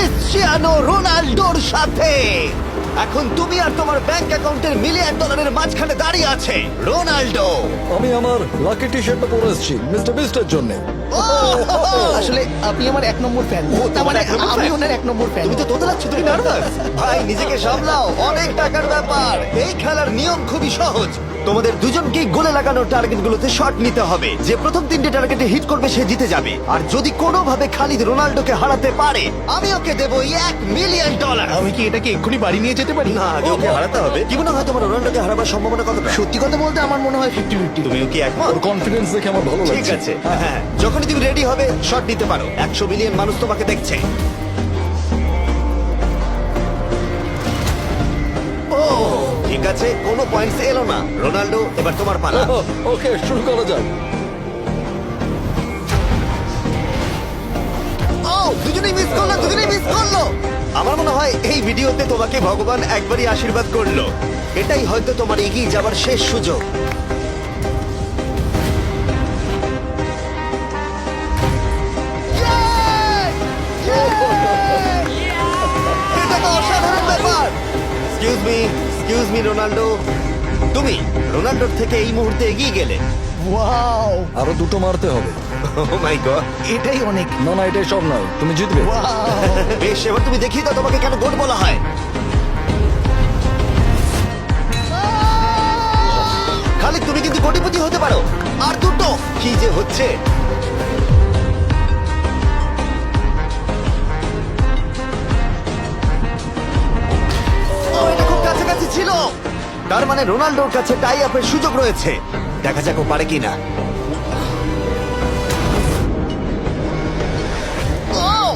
Cristiano রোনাল্ডোর সাথে। এখন তুমি আর তোমার ব্যাংক অ্যাকাউন্টের মিলিয়ন ডলারের মাঝখানে দাঁড়িয়ে আছে রোনাল্ডো। আমি আমার লাকি টি শার্টটা পরে এসেছি মিস্টার বিস্টের জন্য। আসলে আপনি আমার 1 নম্বর ফ্যান। তার মানে আমি ওনার 1 নম্বর ফ্যান। তুমি তো তোতলাচ্ছ, তুমি নার্ভাস। ভাই নিজেকে সামলাও, অনেক টাকার ব্যাপার। এই খেলার নিয়ম খুবই সহজ। তোমাদের দুজনকেই গোলে লাগানো টার্গেটগুলোতে শট নিতে হবে। যে প্রথম 3টে টার্গেটে হিট করবে সে জিতে যাবে। আর যদি কোনোভাবে খালিদ রোনাল্ডোকে হারাতে পারে আমি ওকে দেবো $1,000,000। আমি কি এটাকে এক্ষুনি বাড়ি নিয়ে যেতে পারি? না, আগে ওকে হারাতে হবে। কি মনে হয় তোমার রোনাল্ডোকে হারাবার সম্ভাবনা কতটা? সত্যি কথা বলতে আমার মনে হয় 50-50। তুমিও কি একমত? ওর কনফিডেন্স দেখে আমার ভালো ঠিক লাগছে। আছে, হ্যাঁ, যখনই তুমি রেডি হবে শট নিতে পারো। 100 মিলিয়ন মানুষ তোমাকে দেখছে। ও ঠিক আছে, কোনো পয়েন্টস এলো না। রোনাল্ডো, এবার তোমার পালা। ওকে, শুরু করা যাক। ও দুজনেই মিস করলো, দুজনেই মিস করলো। আমার মনে হয় এই ভিডিওতে তোমাকে ভগবান একবারই আশীর্বাদ করলো। এটাই হয়তো তোমার এগিয়ে যাবার শেষ সুযোগ। এটা তো অসাধারণ ব্যাপার। এক্সকিউজ মি রোনাল্ডো, তুমি রোনাল্ডোর থেকে এই মুহূর্তে এগিয়ে গেলে। ওয়াও, আরো দুটো মারতে হবে। ও মাই গড। এটাই অনেক। না না, এটাই সব নয়, তুমি জিতবে। বেশ, এবার তুমি দেখিয়ে দাও তোমাকে কেন গোট বলা হয়। খালিদ, তুমি কিন্তু কোটিপতি হতে পারো। আর দুটো কি যে হচ্ছে। ও, এটা খুব কাছাকাছি ছিল। তার মানে রোনাল্ডোর কাছে টাই আপের সুযোগ রয়েছে। দেখা যাক ও পারে কিনা।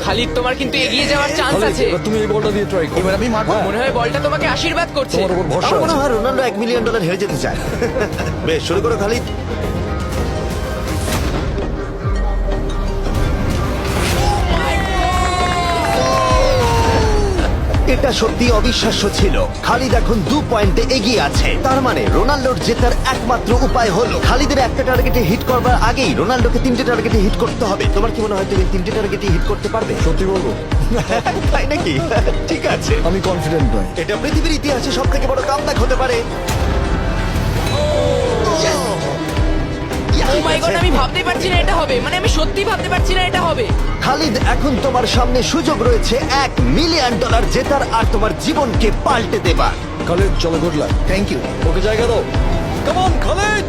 খালিদ, তোমার কিন্তু এগিয়ে যাওয়ার চান্স খালিদ, আছে। এবার তুমি এই বলটা দিয়ে ট্রাই করো। এবার আমি মারবো। হ্যাঁ, মনে হয় বলটা তোমাকে আশীর্বাদ করছে। তোমার উপর ভরসা আমার মনে আছে। হয় রোনাল্ডো $1,000,000 হেরে যেতে চায়। বেশ, শুরু করো খালিদ। এটা সত্যি অবিশ্বাস্য ছিল। খালিদ এখন 2 পয়েন্টে এগিয়ে আছে। তার মানে রোনাল্ডোর জেতার একমাত্র উপায় হলো খালিদের একটা টার্গেটে হিট করবার আগেই রোনাল্ডোকে 3টে টার্গেটে হিট করতে হবে। তোমার কি মনে হয় তুমি 3টে টার্গেটে হিট করতে পারবে? সত্যি বলবো, তাই নাকি? ঠিক আছে, আমি কনফিডেন্ট নই। এটা পৃথিবীর ইতিহাসে সব থেকে বড় কামব্যাক হতে পারে। ও মাই গড, আমি ভাবতে পারছি না এটা হবে। মানে আমি সত্যি ভাবতে পারছি না এটা হবে। খালিদ, এখন তোমার সামনে সুযোগ রয়েছে $1,000,000 জেতার আর তোমার জীবনকে পাল্টে দেবার। খালিদ, চলো, good luck. Thank you. Okay জায়গা দাও। Come on Khalid.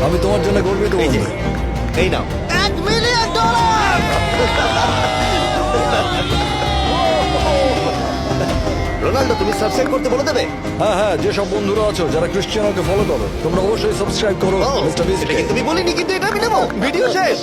আমি তোমার জন্য গর্বিত এই যে, বন্ধু। এই নাও $1,000,000। রোনাল্ডো, তুমি সাবস্ক্রাইব করতে বলে দেবে। হ্যাঁ হ্যাঁ, যেসব বন্ধুরা আছো যারা ক্রিশ্চিয়ানোকে ফলো করো, তোমরা অবশ্যই সাবস্ক্রাইব করো ও, মিস্টার বিস্ট। এটা কিন্তু আমি বলিনি, কিন্তু এটা আমি নেবো। ভিডিও শেষ।